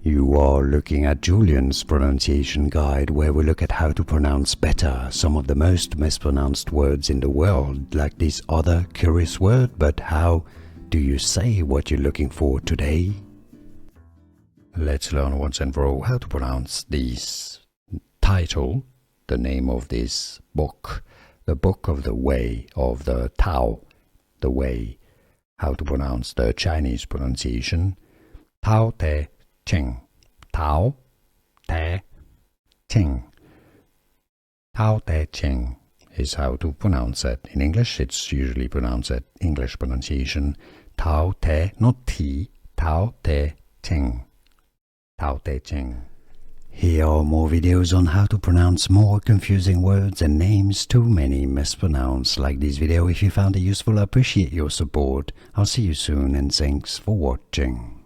You are looking at Julian's pronunciation guide, where we look at how to pronounce better some of the most mispronounced words in the world, like this other curious word. But how do you say what you're looking for today? Let's learn once and for all how to pronounce this title, the name of this book, the book of the way, of the Tao, the way, how to pronounce the Chinese pronunciation, Tao Te Ching, Tao Te Ching. Tao Te Ching is how to pronounce it. In English, it's usually pronounced at English pronunciation, Tao Te, not T, Tao Te Ching. Tao Te Ching. Here are more videos on how to pronounce more confusing words and names too many mispronounced. Like this video if you found it useful. I appreciate your support. I'll see you soon and thanks for watching.